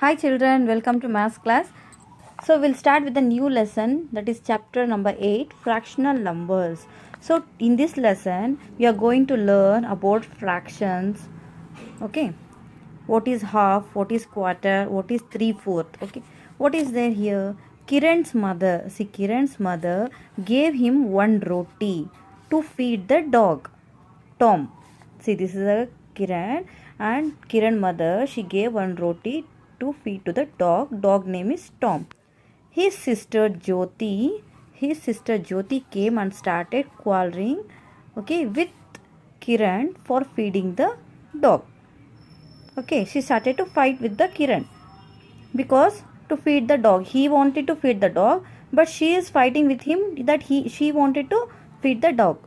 Hi children, welcome to maths class. So we'll start with a new lesson, that is chapter number 8, fractional numbers. So in this lesson we are going to learn about fractions. Okay, what is half, what is quarter, what is 3/4. Okay, what is there here? Kiran's mother gave him one roti to feed the dog Tom. See, this is a Kiran, and Kiran mother, she gave one roti to feed to the dog. Dog name is Tom. His sister Jyoti came and started quarreling, okay, with Kiran for feeding the dog. Okay, she started to fight with the Kiran because to feed the dog. He wanted to feed the dog, but she is fighting with him that she wanted to feed the dog.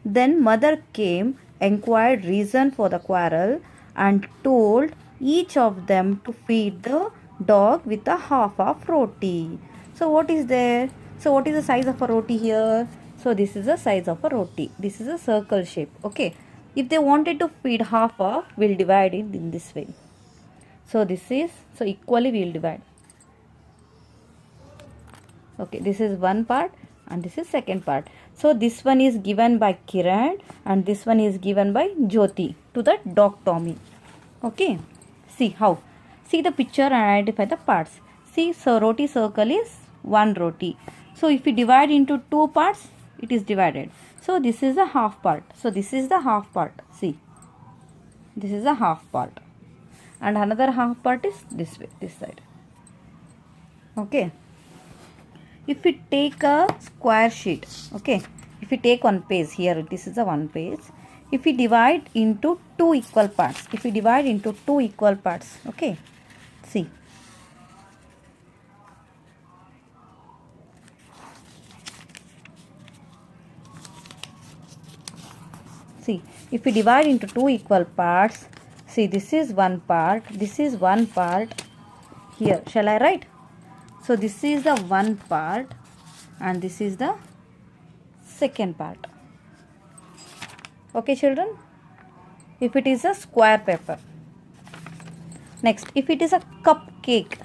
Then mother came, enquired reason for the quarrel, and told each of them to feed the dog with a half of roti. So what is there? So what is the size of a roti here? So this is the size of a roti. This is a circle shape. Okay. If they wanted to feed half of, we'll divide it in this way. So this is, so equally we'll divide. Okay, this is one part and this is second part. So this one is given by Kiran and this one is given by Jyoti to the dog Tommy. Okay, see how? See the picture and identify the parts. See, so roti circle is one roti. So if we divide into two parts, it is divided. So this is a half part. So this is the half part. See, this is a half part. And another half part is this way, this side. Okay. If we take a square sheet, okay, if we take one page here, this is a one page. If we divide into two equal parts, okay, see. See, if we divide into two equal parts, see, this is one part, this is one part here. Shall I write? So this is the one part and this is the second part. Okay children? If it is a square paper. Next, if it is a cupcake.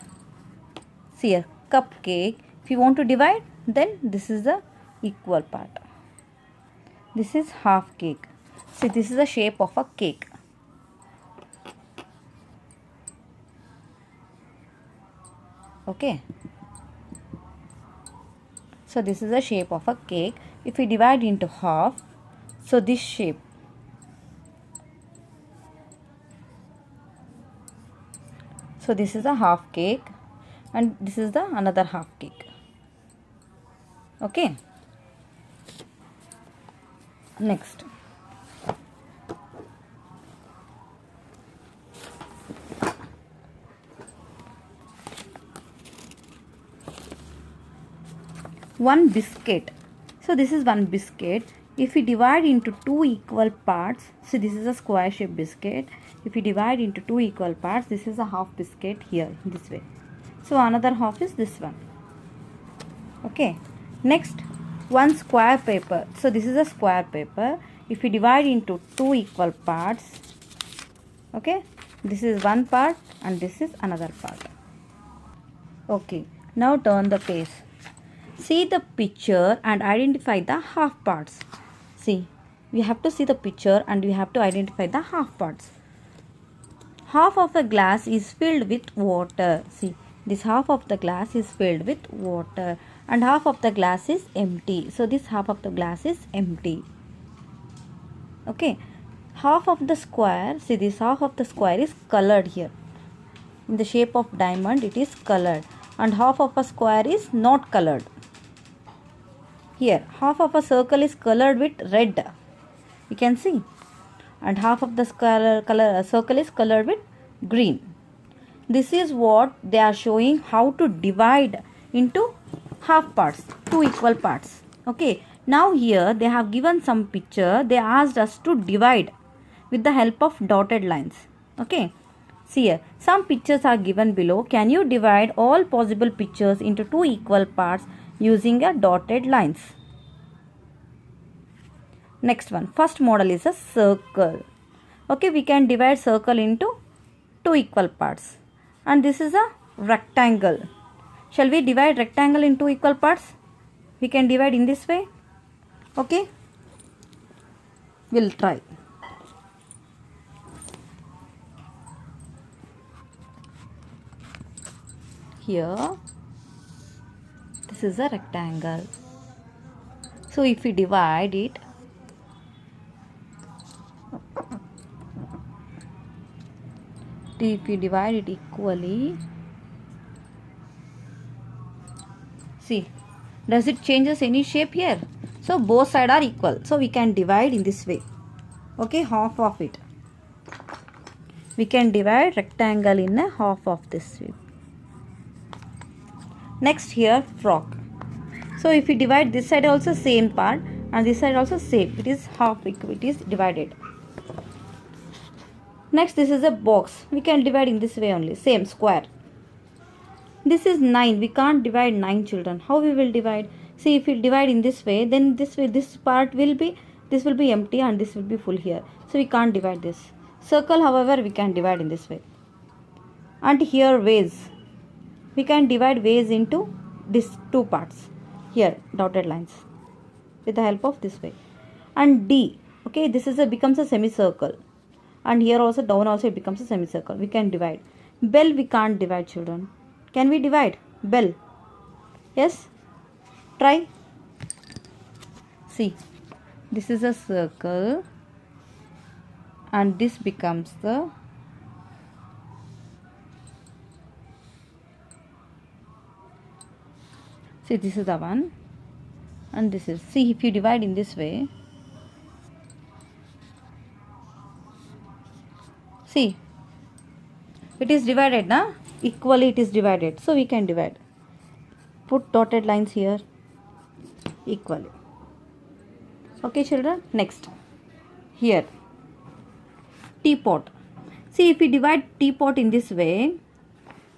See a cupcake. If you want to divide, then this is the equal part. This is half cake. See, this is the shape of a cake. Okay. So this is the shape of a cake. If we divide into half, so this shape. So this is a half cake and this is the another half cake. Okay. Next. One biscuit. So this is one biscuit. If we divide into two equal parts, so this is a square shaped biscuit. If we divide into two equal parts, this is a half biscuit here, this way. So another half is this one. Okay. Next, one square paper. So this is a square paper. If we divide into two equal parts, okay, this is one part and this is another part. Okay. Now turn the page. See the picture and identify the half parts. See, we have to see the picture and we have to identify the half parts. Half of the glass is filled with water. See, this half of the glass is filled with water and half of the glass is empty. So this half of the glass is empty. Okay, half of the square, see this half of the square is colored here. In the shape of diamond it is colored and half of a square is not colored. Here, half of a circle is colored with red. You can see. And half of the circle is colored with green. This is what they are showing how to divide into half parts, two equal parts. Okay. Now here they have given some picture. They asked us to divide with the help of dotted lines. Okay. See here, some pictures are given below. Can you divide all possible pictures into two equal parts using a dotted lines? Next one, first model is a circle. Okay, we can divide circle into two equal parts. and this is a rectangle. Shall we divide rectangle into equal parts? We can divide in this way. Okay, we'll try. Here, this is a rectangle. So if we divide it, equally, see, does it changes any shape here? So both sides are equal. So we can divide in this way. Okay, half of it. We can divide rectangle in a half of this way. Next here, frog. So if we divide this side also same part and this side also same. It is half, it is divided. Next, this is a box. We can divide in this way only. Same, square. This is 9. We can't divide 9 children. How we will divide? See, if we divide in this way, then this way, this part will be, this will be empty and this will be full here. So we can't divide this. Circle, however, we can divide in this way. And here, vase. We can divide vase into these two parts. Here, dotted lines. With the help of this way. And D. Okay, this is becomes a semicircle. And here also, down also it becomes a semicircle. We can divide. Bell, we can't divide, children. Can we divide? Bell. Yes? Try. See. This is a circle. And this becomes the see, this is the one. And this is, see, if you divide in this way, see, it is divided, na? Equally it is divided. So we can divide. Put dotted lines here. Equally. Okay, children. Next. Here. Teapot. See, if we divide teapot in this way,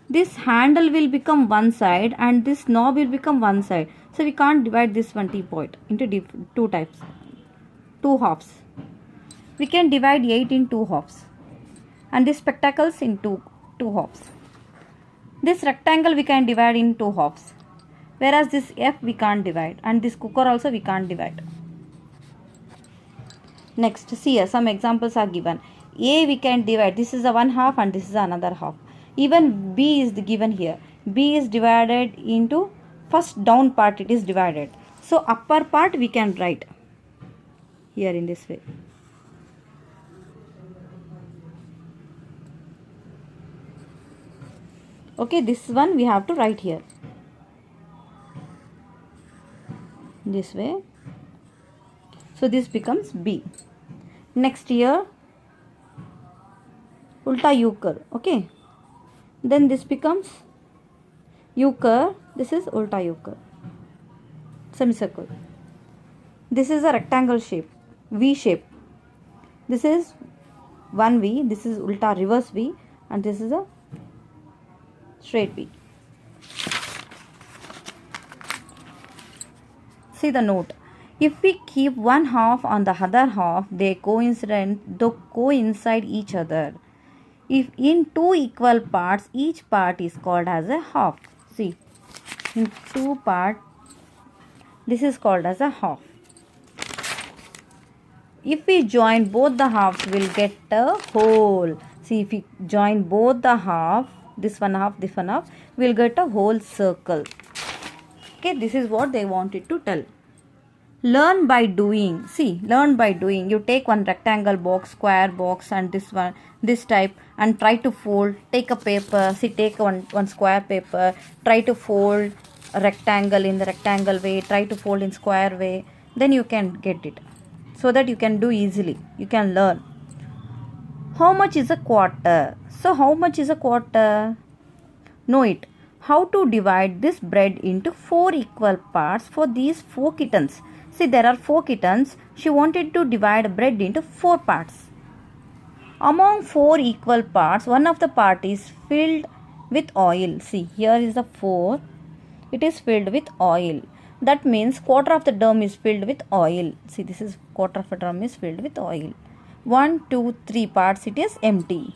this handle will become one side and this knob will become one side. So we can't divide this one teapot into two types. Two halves. We can divide 8 in two halves. And this spectacles in two halves. This rectangle we can divide in two halves. Whereas this F we can't divide. And this cooker also we can't divide. Next, see here, some examples are given. A we can divide. This is a one half and this is another half. Even B is given here. B is divided into first down part, it is divided. So upper part we can write here in this way. Okay, this one we have to write here. This way. So this becomes B. Next here, ulta euchre. Okay. Then this becomes euchre. This is ulta euchre. Semicircle. This is a rectangle shape. V shape. This is one V. This is ulta reverse V. And this is a straight V. See the note. If we keep one half on the other half, they coincide each other. If in two equal parts, each part is called as a half. See, in two parts, this is called as a half. If we join both the halves, we'll get a whole. See, if we join both the half, this one half, we'll get a whole circle. Okay, this is what they wanted to tell. Learn by doing. See, learn by doing. You take one rectangle box, square box and this one, this type and try to fold. Take a paper. See, take one square paper. Try to fold a rectangle in the rectangle way. Try to fold in square way. Then you can get it. So that you can do easily. You can learn. How much is a quarter? So how much is a quarter? Know it. How to divide this bread into 4 equal parts for these 4 kittens. See, there are 4 kittens. She wanted to divide bread into 4 parts. Among 4 equal parts, one of the part is filled with oil. See, here is the 4. It is filled with oil. That means quarter of the drum is filled with oil. See, this is quarter of a drum is filled with oil. 1, 2, 3 parts it is empty.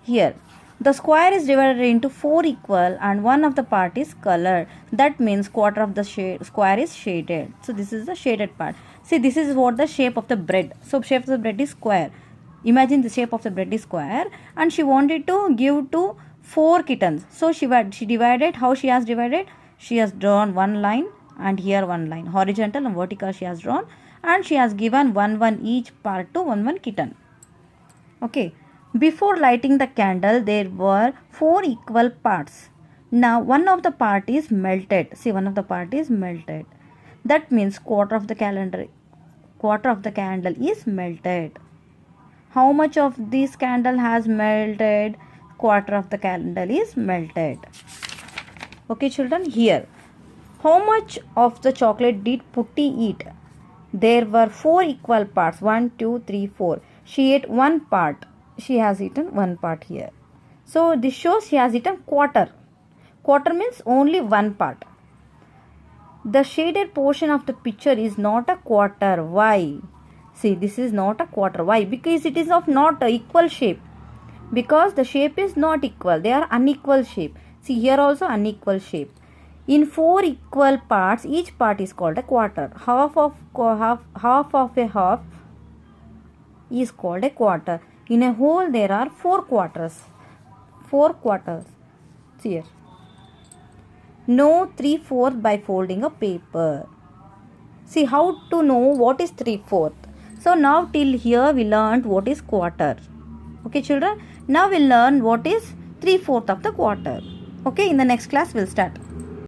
Here, The square is divided into 4 equal and one of the part is colored. That means quarter of the square is shaded. So this is the shaded part. See, this is what the shape of the bread. So shape of the bread is square. Imagine the shape of the bread is square and she wanted to give to 4 kittens. So she divided. How she has divided? She has drawn one line and here one line. Horizontal and vertical she has drawn, and she has given one each part to one kitten. Okay. Before lighting the candle, there were 4 equal parts. Now one of the part is melted. See, one of the part is melted. That means quarter of the candle is melted. How much of this candle has melted? Quarter of the candle is melted. Okay, children, here. How much of the chocolate did Putti eat? There were 4 equal parts. 1, 2, 3, 4. She ate one part. She has eaten one part here. So this shows she has eaten quarter. Quarter means only one part. The shaded portion of the picture is not a quarter. Why? See, this is not a quarter. Why? Because it is of not equal shape. Because the shape is not equal. They are unequal shape. See, here also unequal shape. In 4 equal parts, each part is called a quarter. Half of a half is called a quarter. In a whole, there are 4 quarters. 4 quarters. See here. Know 3/4 by folding a paper. See how to know what is 3/4. So now till here we learned what is quarter. Okay, children. Now we'll learn what is 3/4 of the quarter. Okay, in the next class we'll start.